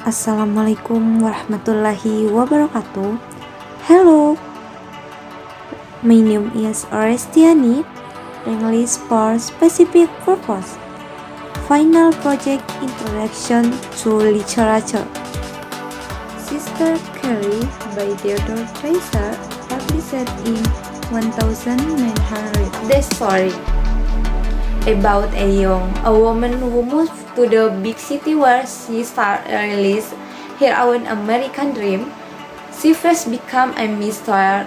Assalamualaikum warahmatullahi wabarakatuh. Hello, my name is Restiani, English for specific purpose. Final project introduction to literature. Sister Carrie by Theodore Dreiser, published in 1900. The story about a woman who moved to the big city where she started realize her own American dream. She first became a mistress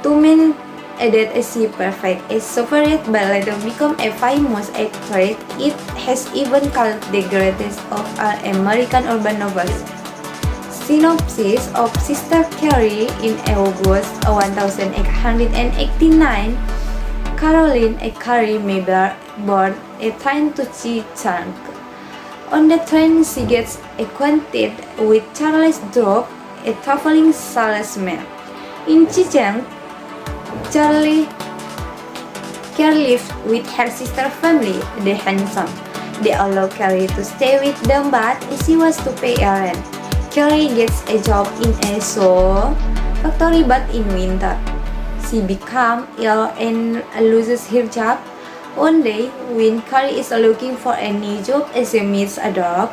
to men that she perfect a sovereign but later become a famous actress. It has even called the greatest of all American urban novels. Synopsis of Sister Carrie. In August 1889, Caroline Carrie Mabel board a train to Chichang. On the train, she gets acquainted with Charles Drop, a traveling salesman. In Chichang, Carrie lives with her sister family, the Hanson. They allow Carrie to stay with them, but she was to pay a rent. Carrie gets a job in a shoe factory, but in winter she becomes ill and loses her job. One day, when Carrie is looking for a new job as she meets a dog,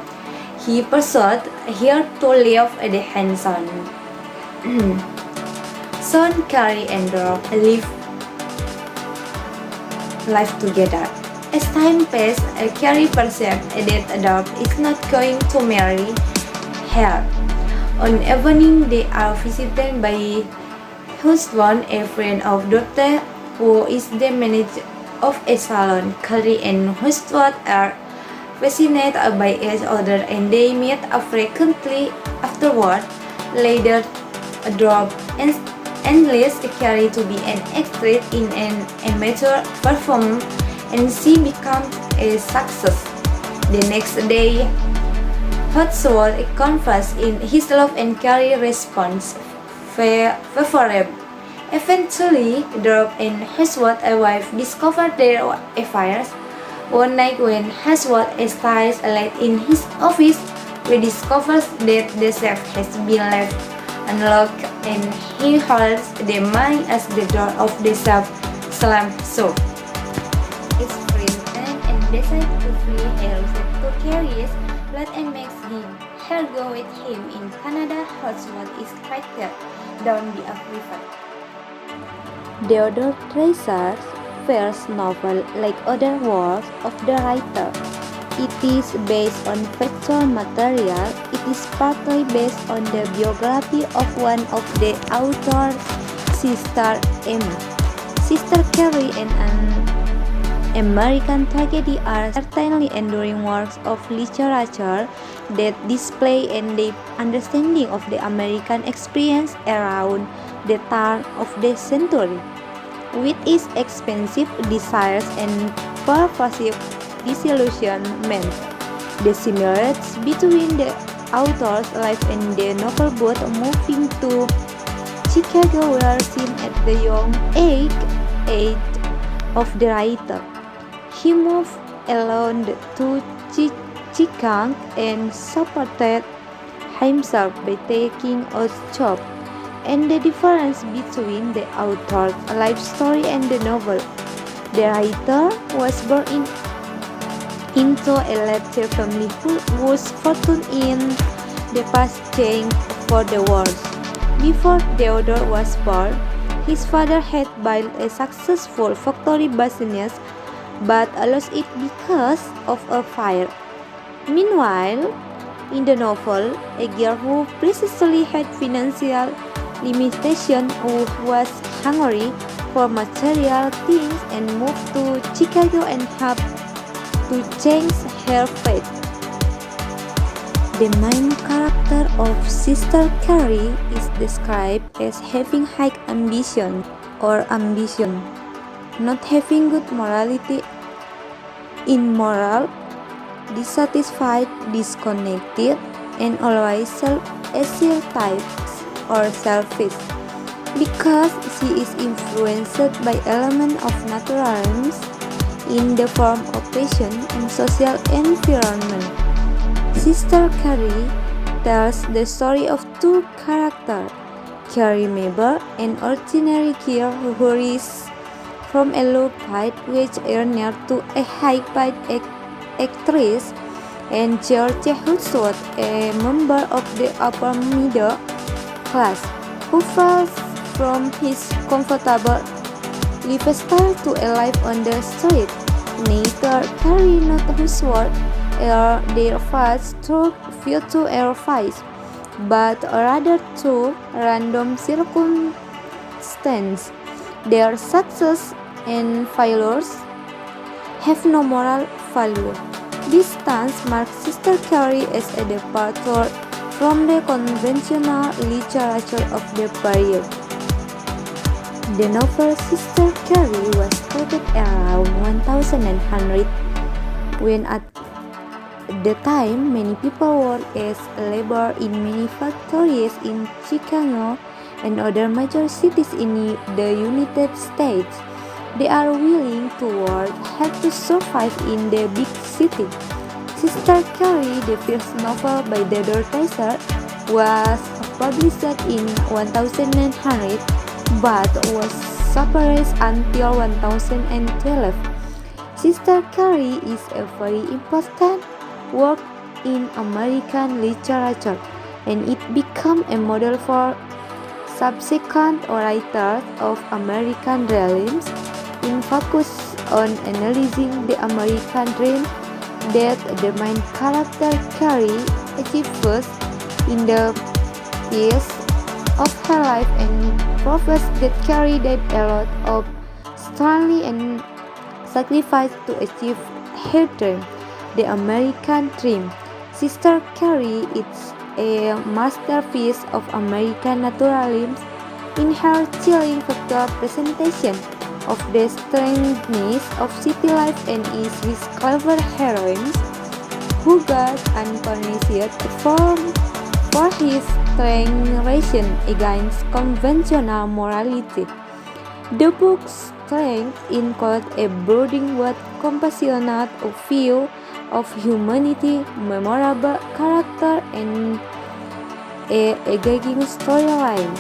he persuades her to leave the Hanson. Soon, Carrie and dog live together. As time passes, Carrie perceives that the dog is not going to marry her. On evening, they are visited by husband, a friend of daughter, who is the manager of a salon. Carrie and husband are fascinated by each other and they meet frequently afterward. Later, Drop enlists Carrie to be an actress in an amateur performance and she becomes a success. The next day, Hudson confesses in his love and Carrie responds favorably. Eventually, Drop and Huswat, a wife, discover their affairs. One night when Huswat stays late in his office, he discovers that the safe has been left unlocked and he holds the money as the door of the safe slams shut. His friend and decides to flee her to Carrie's flat and makes her go with him. In Canada, Huswat is tracked down the river. Theodore Dreiser's first novel, like other works of the writer, it is based on factual material. It is partly based on the biography of one of the author's sister, Emma. Sister Carrie and an American Tragedy are certainly enduring works of literature that display a deep understanding of the American experience around the turn of the century. With its expensive desires and pervasive disillusionment, the similarities between the author's life and the novel, both moving to Chicago, were seen at the young age of the writer. He moved alone to Chicago and supported himself by taking a job. And the difference between the author's life story and the novel. The writer was born into a latter family whose fortune in the past changed for the worse. Before Theodore was born, his father had built a successful factory business but lost it because of a fire. Meanwhile, in the novel, a girl who precisely had financial limitation, who was hungry for material things and moved to Chicago and helped to change her fate. The main character of Sister Carrie is described as having high ambition, not having good morality, immoral, dissatisfied, disconnected, and always self-assertive or selfish, because she is influenced by elements of naturalism in the form of passion and social environment. Sister Carrie tells the story of two characters, Carrie Mabel, an ordinary girl who hurries from a low-paid wage earner to a high-paid actress, and George Hudson, a member of the upper middle class, who falls from his comfortable lifestyle to a life on the street. Neither Carrie nor Hudson are their fates through virtue or vice, but rather through random circumstances. Their success and failures have no moral value. This stance marks Sister Carrie as a departure from the conventional literature of the period. The novel Sister Carrie was quoted around 1100, when at the time many people worked as labor in many factories in Chicago and other major cities in the United States. They are willing to work hard to survive in the big city. Sister Carrie, the first novel by Theodore Dreiser, was published in 1900 but was suppressed until 2012. Sister Carrie is a very important work in American literature, and it became a model for subsequent writers of American realism, in focus on analyzing the American dream that the main character Carrie achieves in the years of her life, and proves that Carrie did a lot of struggling and sacrifice to achieve her dream, the American dream. Sister Carrie is a masterpiece of American naturalism in her chilling factual presentation of the strangeness of city life, and is his clever heroines who got unpunished for his transgression against conventional morality. The book's strength includes a brooding but compassionate view of humanity, memorable character, and a engaging storyline.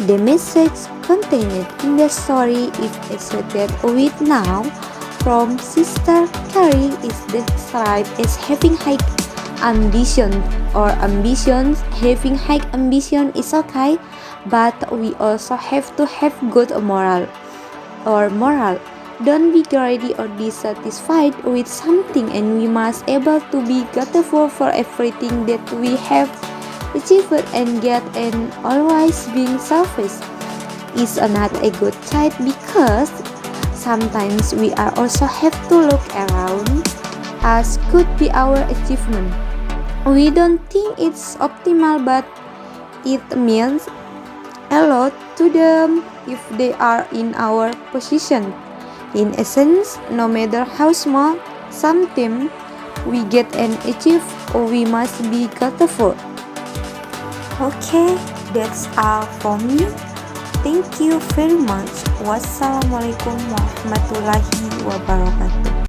The message contained in the story is associated with now from Sister Carrie is described as having high ambition or ambitions. Having high ambition is okay, but we also have to have good moral. Don't be greedy or dissatisfied with something, and we must able to be grateful for everything that we have achieved and get, and always being selfish is not a good trait, because sometimes we are also have to look around as could be our achievement. We don't think it's optimal, but it means a lot to them if they are in our position. In essence, no matter how small something we get and achieve, we must be grateful. Okay, that's all for me. Thank you very much. Wassalamualaikum warahmatullahi wabarakatuh.